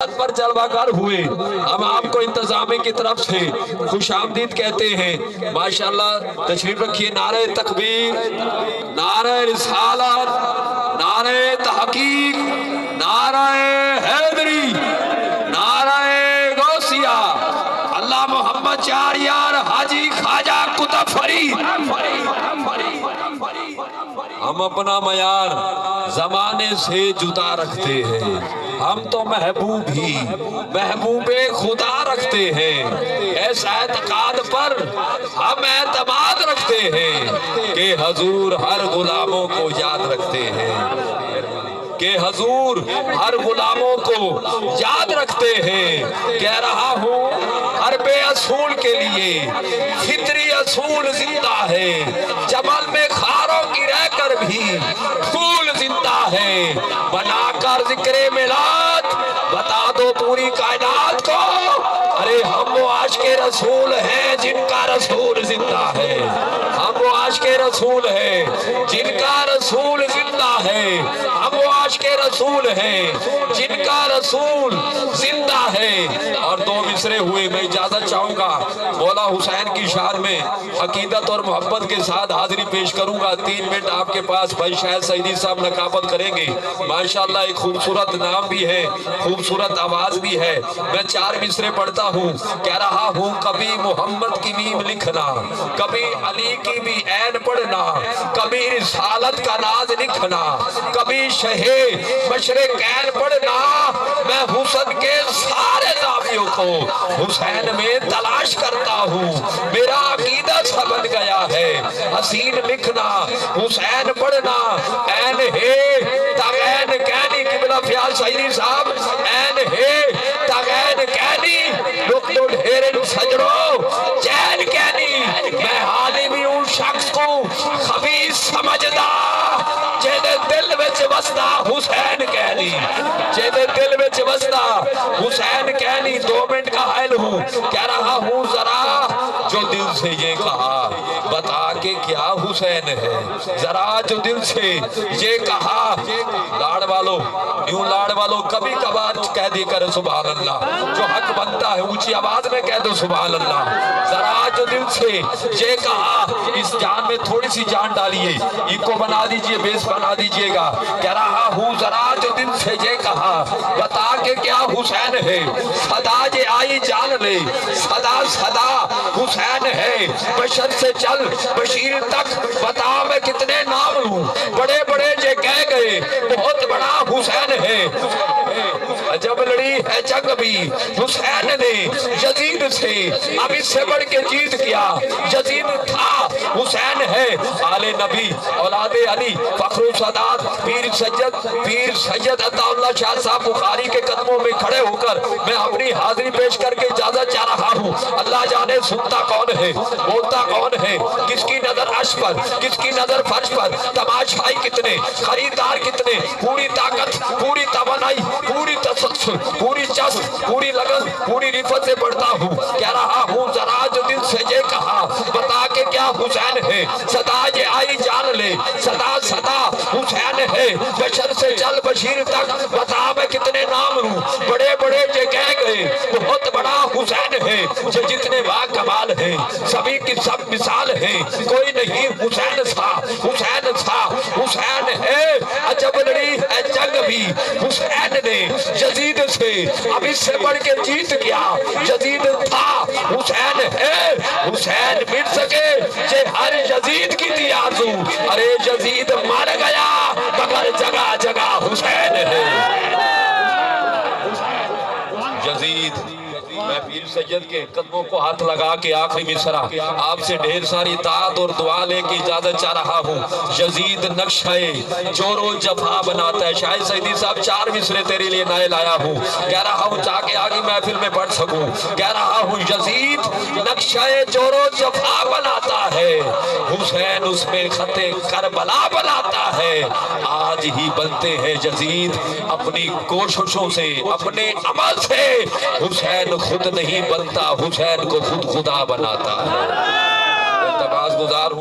छत पर जलवा गर हुए। हम आपको इंतजामे की तरफ से खुश आमदीद कहते हैं। माशाअल्लाह तशरीफ रखिए। नारे तकबीर, नारे रिसालत, नारे तहकीक, नारे हैदरी, नारे गौसिया, अल्लाह मोहम्मद चार यार हाजी ख्वाजा कुतुब फरीद। हम अपना मयार जमाने से जुदा रखते हैं। हम तो महबूब ही महबूबे खुदा रखते हैं। ऐसा एतकाद पर हम एतमाद रखते हैं कि हजूर हर गुलामों को याद रखते हैं, कि हजूर हर गुलामों को याद रखते हैं। कह रहा हूँ हर बेअसूल के लिए फितरी असूल जिंदा है। जबल में खारों की रहकर भी फूल जिंदा है। बनाकर जिक्रे मिलाद बता दो पूरी कायनात को, अरे हम वो आशिके रसूल हैं जिनका रसूल जिंदा है। हम वो आशिके रसूल हैं जिनका रसूल जिंदा है। हम वो आशिके रसूल हैं जिनका रसूल जिंदा है। और दो मिसरे हुए, मैं इजाजत चाहूंगा मौला हुसैन की शान में अकीदत और मोहब्बत के साथ हाजिरी पेश करूंगा। 3 मिनट आपके पास भाई शायद सईदी साहब नकाबत करेंगे। माशाअल्लाह एक खूबसूरत नाम भी है, खूबसूरत आवाज भी है। मैं 4 मिसरे पढ़ता हूँ। कह रहा हूँ कभी मोहम्मद की मीम लिखना, कभी अली की भी ऐन पढ़ना, कभी रिसालत का नाज लिखना, कभी शहे मशरिकैन पढ़ना। मैं हुस्न के सारे दावियों को हुसैन में तलाश करता हूँ। मेरा अकीदा सा बन गया है। हसीन लिखना, हुसैन पढ़ना, ऐन है तगैन कहनी। किबला फ़ियाल सईदी साहब, ऐन है तगैन कहनी, लुक दो ढेरे सजड़ो चैन कहनी। मैं हालिमी हूँ शख्स को खबीस समझदा, जेदे दिल विच वसदा हुसैन कहनी, जेदे दिल विच वसदा हुसैन कहनी। 2 मिनट का हायल हूँ। कह रहा हूँ जरा जो दिल से ये कहा बता के क्या हुसैन है। जरा जो दिल से ये कहा, लाड़ वालों यूं लाड़ वालों कभी कभार कह दी कर सुभान अल्लाह। जो हक बनता है ऊंची आवाज में कह दो सुभान अल्लाह। जरा जो दिल से ये कहा, इस जान में थोड़ी सी जान डालिए, इको बना दीजिए, बेस बना दीजिएगा। कह रहा हूँ जरा जो दिल से ये कहा बता के क्या हुसैन है। सदा ये आई जान ले, सदा सदा हुसैन है। बशर से चल बशीर तक बता मैं कितने नाम लूं। बड़े बड़े जे कह गए बहुत बड़ा हुसैन है। जब लड़ी है जंग भी हुसैन ने यजीद से, अब इससे बढ़ के जीत किया। यजीद था हुसैन है। आले नबी औलादे अली फखरुल सदात पीर सैयद अताउल्लाह शाह साहब बुखारी के कदमों में खड़े होकर मैं अपनी हाजिरी पेश करके इजाजत चाह रहा हूँ। अल्लाह जाने सुनता कौन है, बोलता कौन है, किसकी नजर अर्श पर, किसकी नजर फर्श पर। तमाशाई कितने, खरीदार कितने, पूरी ताकत, पूरी तवानाई, पूरी तसल्सल, पूरी चस्प, पूरी लगन, पूरी रिफत से पढ़ता हूँ। कह रहा हूँ जरा जो दिल से ये कहा बता के क्या हुसैन है। सदा ये आई जान ले, सदा सदा हुसैन है। बशर से चल बशीर तक बता मैं कितने नाम लूं। बड़े बड़े ये कह गए बहुत बड़ा हुसैन है। जो जितने बा कमाल है सभी की सब मिसाल है। कोई नहीं हुसैन सा, हुसैन सा हुसैन है। अजब लड़ी है जंग भी हुसैन ने यजीद से, अब इससे बढ़ के जीत गया। यजीद था हुसैन है। हुसैन मिट सके जे हर यजीद की थी आरज़ू। अरे यजीद मर गया मगर जगह जगह हुसैन है। यजीद, मैं पीर सैयद के कदमों को हाथ लगा के आखिरी मिसरा आपसे ढेर सारी ताअत और दुआ लेके इजाजत चाह रहा हूँ। यजीद नक्शे जोरो जफा बनाता है। शायद सईदी साहब 4 मिसरे तेरे लिए नए लाया हूँ। कह रहा हूँ जाके आगे महफिल में पढ़ सकूं। कह रहा हूँ यजीद नक्शे जोरो जफा बनाता है, हुसैन उसमें खते करबला बनाता है। आज ही बनते हैं यजीद अपनी कोशिशों से, अपने अमल से। हुसैन खुद नहीं बनता, हुसैन को खुद खुदा बनाता है। गुजार